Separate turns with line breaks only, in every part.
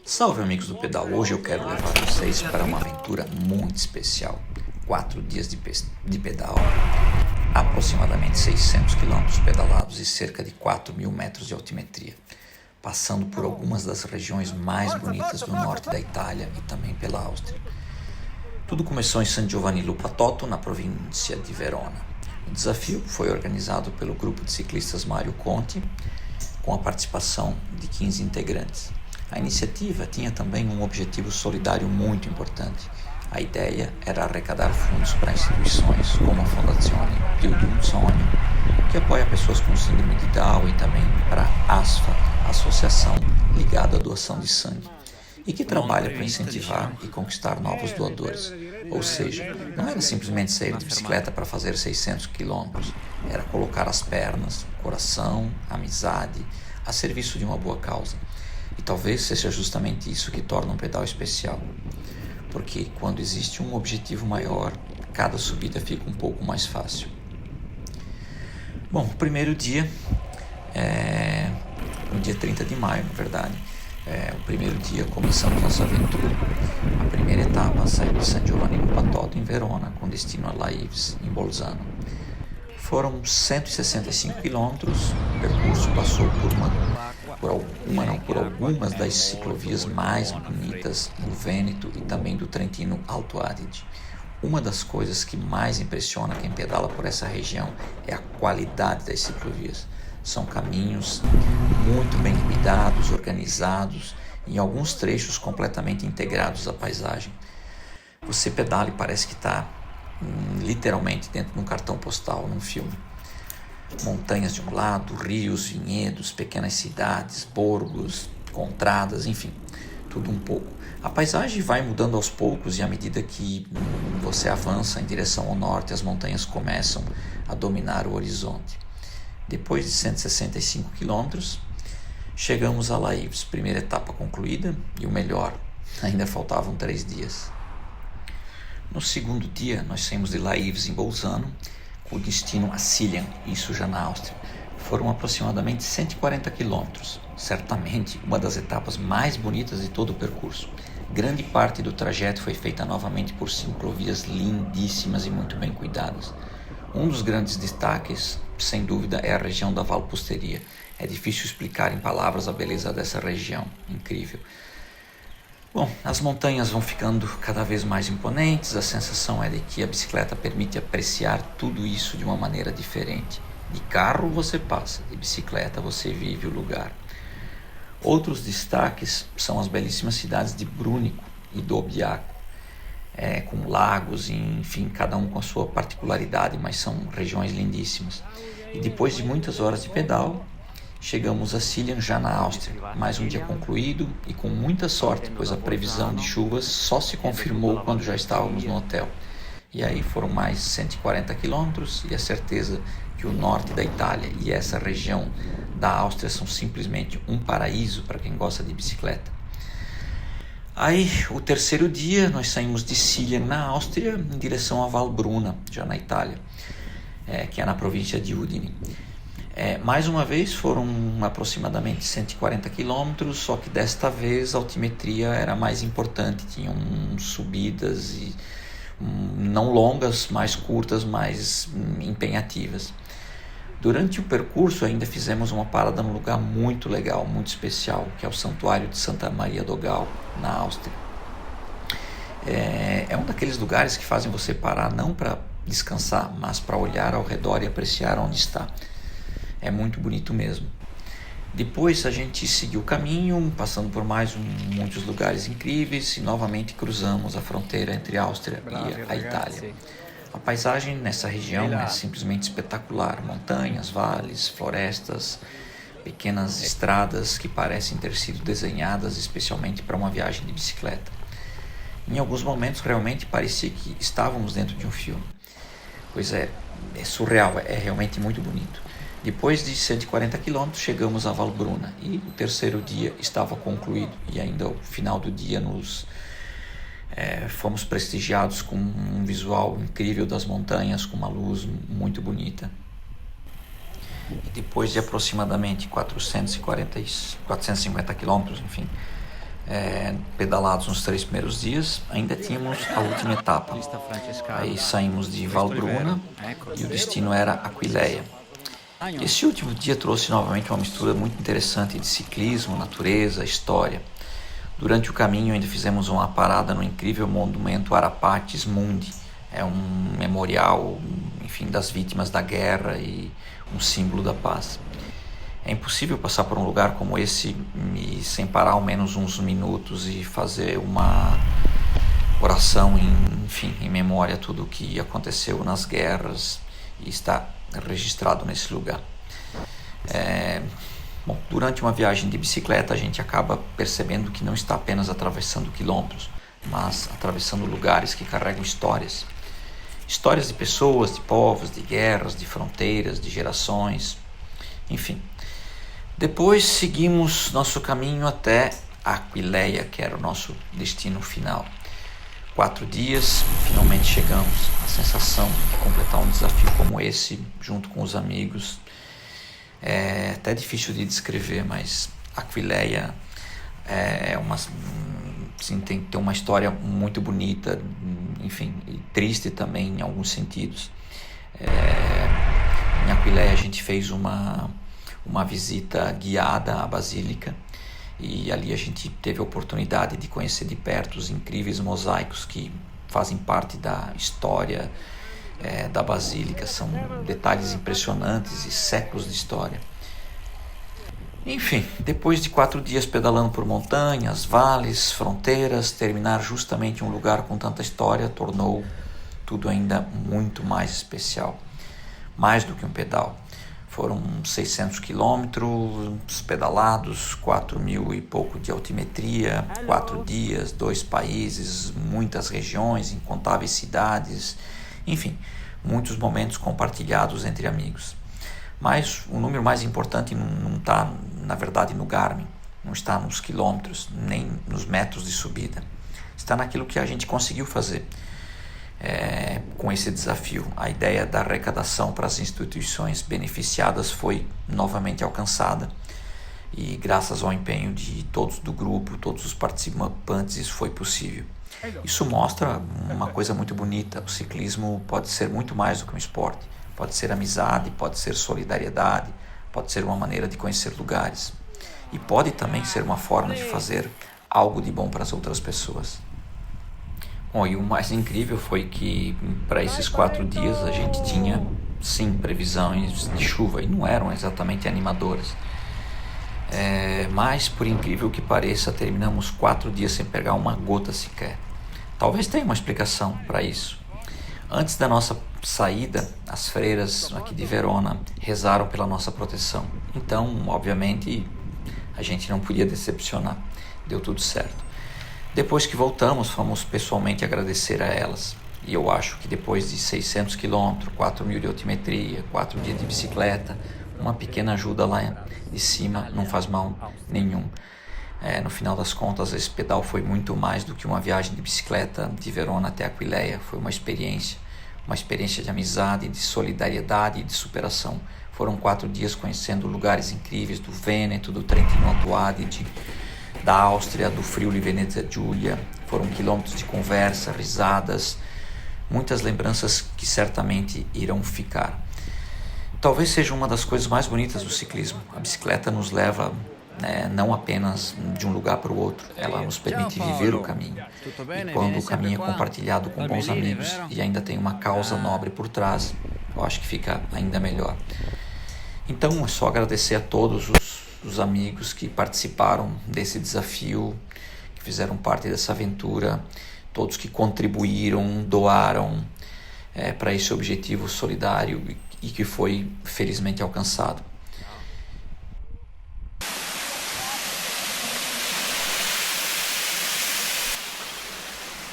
Salve amigos do pedal, hoje eu quero levar vocês para uma aventura muito especial. 4 dias de pedal, aproximadamente 600 quilômetros pedalados e cerca de 4.000 metros de altimetria, passando por algumas das regiões mais bonitas do norte da Itália e também pela Áustria. Tudo começou em San Giovanni Lupatotto, na província de Verona. O desafio foi organizado pelo grupo de ciclistas Mário Conti, com a participação de 15 integrantes. A iniciativa tinha também um objetivo solidário muito importante. A ideia era arrecadar fundos para instituições como a Fondazione Pio di un Sogno, que apoia pessoas com síndrome de Down, e também para a ASFA, Associação ligada à doação de sangue, e que trabalha para incentivar e conquistar novos doadores. Ou seja, não era simplesmente sair de bicicleta para fazer 600 quilômetros, era colocar as pernas, o coração, a amizade, a serviço de uma boa causa. E talvez seja justamente isso que torna um pedal especial, porque quando existe um objetivo maior, cada subida fica um pouco mais fácil. Bom, o primeiro dia, no dia 30 de maio, na verdade, o primeiro dia começamos nossa aventura. A primeira etapa saiu de San Giovanni Lupatotto, em Verona, com destino a La Ives, em Bolzano. Foram 165 quilômetros, o percurso passou por algumas das ciclovias mais bonitas do Vêneto e também do Trentino Alto Adige. Uma das coisas que mais impressiona quem pedala por essa região é a qualidade das ciclovias. São caminhos muito bem cuidados, organizados, em alguns trechos completamente integrados à paisagem. Você pedala e parece que está literalmente dentro de um cartão postal, num filme. Montanhas de um lado, rios, vinhedos, pequenas cidades, borgos, contradas, enfim, tudo um pouco. A paisagem vai mudando aos poucos e à medida que você avança em direção ao norte, as montanhas começam a dominar o horizonte. Depois de 165 quilômetros, chegamos a La Ives, primeira etapa concluída e o melhor, ainda faltavam 3 dias. No segundo dia, nós saímos de La Ives, em Bolzano, com destino a Siljan, isso já na Áustria. Foram aproximadamente 140 quilômetros, certamente uma das etapas mais bonitas de todo o percurso. Grande parte do trajeto foi feita novamente por ciclovias lindíssimas e muito bem cuidadas. Um dos grandes destaques, sem dúvida, é a região da Valpusteria. É difícil explicar em palavras a beleza dessa região, incrível. Bom, as montanhas vão ficando cada vez mais imponentes, a sensação é de que a bicicleta permite apreciar tudo isso de uma maneira diferente. De carro você passa, de bicicleta você vive o lugar. Outros destaques são as belíssimas cidades de Brunico e Dobbiaco, com lagos, enfim, cada um com a sua particularidade, mas são regiões lindíssimas. E depois de muitas horas de pedal, chegamos a Siljan, já na Áustria, mais um dia concluído e com muita sorte, pois a previsão de chuvas só se confirmou quando já estávamos no hotel. E aí foram mais 140 quilômetros e a certeza que o norte da Itália e essa região da Áustria são simplesmente um paraíso para quem gosta de bicicleta. Aí, o terceiro dia, nós saímos de Siljan, na Áustria, em direção a Valbruna, já na Itália, que é na província de Udine. Mais uma vez foram aproximadamente 140 quilômetros, só que desta vez a altimetria era mais importante, tinham subidas e não longas, mais curtas, mais empenhativas. Durante o percurso ainda fizemos uma parada num lugar muito legal, muito especial, que é o Santuário de Santa Maria do Gal, na Áustria. É um daqueles lugares que fazem você parar não para descansar, mas para olhar ao redor e apreciar onde está. É muito bonito mesmo. Depois a gente seguiu o caminho, passando por muitos lugares incríveis e novamente cruzamos a fronteira entre a Áustria e a Itália. A paisagem nessa região é simplesmente espetacular. Montanhas, vales, florestas, pequenas estradas que parecem ter sido desenhadas especialmente para uma viagem de bicicleta. Em alguns momentos realmente parecia que estávamos dentro de um filme. Pois é surreal, é realmente muito bonito. Depois de 140 quilômetros, chegamos a Valbruna e o terceiro dia estava concluído e ainda ao final do dia fomos prestigiados com um visual incrível das montanhas, com uma luz muito bonita. E depois de aproximadamente 450 quilômetros, enfim, pedalados nos 3 primeiros dias, ainda tínhamos a última etapa. Aí saímos de Valbruna e o destino era Aquileia. Esse último dia trouxe novamente uma mistura muito interessante de ciclismo, natureza, história. Durante o caminho ainda fizemos uma parada no incrível monumento Arapatis Mundi. É um memorial, enfim, das vítimas da guerra e um símbolo da paz. É impossível passar por um lugar como esse e sem parar ao menos uns minutos e fazer uma oração em memória a tudo o que aconteceu nas guerras e está registrado nesse lugar. Durante uma viagem de bicicleta a gente acaba percebendo que não está apenas atravessando quilômetros, mas atravessando lugares que carregam histórias. Histórias de pessoas, de povos, de guerras, de fronteiras, de gerações, enfim. Depois seguimos nosso caminho até Aquileia, que era o nosso destino final. 4 dias, finalmente chegamos. A sensação de completar um desafio como esse, junto com os amigos, é até difícil de descrever, mas Aquileia tem uma história muito bonita, enfim, e triste também em alguns sentidos. Em Aquileia a gente fez uma visita guiada à Basílica e ali a gente teve a oportunidade de conhecer de perto os incríveis mosaicos que fazem parte da história da Basílica. São detalhes impressionantes e séculos de história. Enfim, depois de 4 dias pedalando por montanhas, vales, fronteiras, terminar justamente em um lugar com tanta história tornou tudo ainda muito mais especial. Mais do que um pedal. Foram 600 quilômetros pedalados, 4.000 e pouco de altimetria, 4 dias, 2 países, muitas regiões, incontáveis cidades, enfim, muitos momentos compartilhados entre amigos. Mas o número mais importante não está, na verdade, no Garmin, não está nos quilômetros, nem nos metros de subida. Está naquilo que a gente conseguiu fazer. Com esse desafio, a ideia da arrecadação para as instituições beneficiadas foi novamente alcançada e graças ao empenho de todos do grupo, todos os participantes, isso foi possível. Isso mostra uma coisa muito bonita: o ciclismo pode ser muito mais do que um esporte, pode ser amizade, pode ser solidariedade, pode ser uma maneira de conhecer lugares e pode também ser uma forma de fazer algo de bom para as outras pessoas. Bom, e o mais incrível foi que para esses 4 dias a gente tinha, sim, previsões de chuva e não eram exatamente animadoras. Mas, por incrível que pareça, terminamos 4 dias sem pegar uma gota sequer. Talvez tenha uma explicação para isso. Antes da nossa saída, as freiras aqui de Verona rezaram pela nossa proteção. Então, obviamente, a gente não podia decepcionar. Deu tudo certo. Depois que voltamos, fomos pessoalmente agradecer a elas. E eu acho que depois de 600 km, 4.000 de altimetria, 4 dias de bicicleta, uma pequena ajuda lá de cima não faz mal nenhum. No final das contas, esse pedal foi muito mais do que uma viagem de bicicleta de Verona até Aquileia. Foi uma experiência de amizade, de solidariedade e de superação. Foram 4 dias conhecendo lugares incríveis do Vêneto, do Trentino Alto Adige, da Áustria, do Friuli Venezia Giulia. Foram quilômetros de conversa, risadas, muitas lembranças que certamente irão ficar. Talvez seja uma das coisas mais bonitas do ciclismo. A bicicleta nos leva, não apenas de um lugar para o outro, ela nos permite viver o caminho. E quando o caminho é compartilhado com bons amigos e ainda tem uma causa nobre por trás, eu acho que fica ainda melhor. Então é só agradecer a todos os amigos que participaram desse desafio, que fizeram parte dessa aventura, todos que contribuíram, doaram para esse objetivo solidário e que foi felizmente alcançado.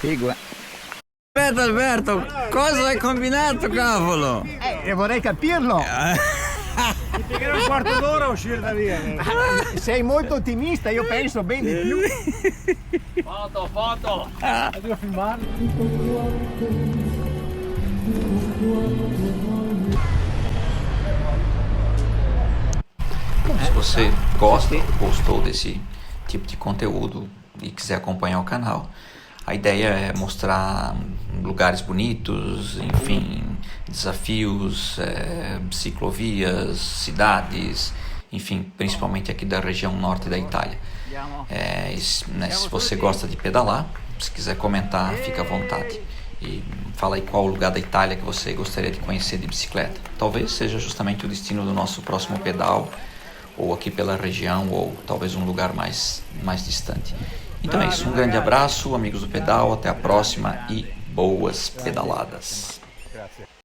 Figo, Aspetta Alberto, cosa hai combinato, cavolo?
Vorrei capirlo.
Mi piegherò un quarto d'ora a uscire da lì.
Sei molto ottimista, io penso ben di più.
Foto! Devo filmare.
Se você gostou desse tipo de conteúdo, e quiser acompanhar o canal, a ideia é mostrar lugares bonitos, enfim, desafios, ciclovias, cidades, enfim, principalmente aqui da região norte da Itália. Se você gosta de pedalar, se quiser comentar, fica à vontade. E fala aí qual lugar da Itália que você gostaria de conhecer de bicicleta. Talvez seja justamente o destino do nosso próximo pedal, ou aqui pela região, ou talvez um lugar mais distante. Então é isso, um grande abraço, amigos do pedal, até a próxima e boas pedaladas.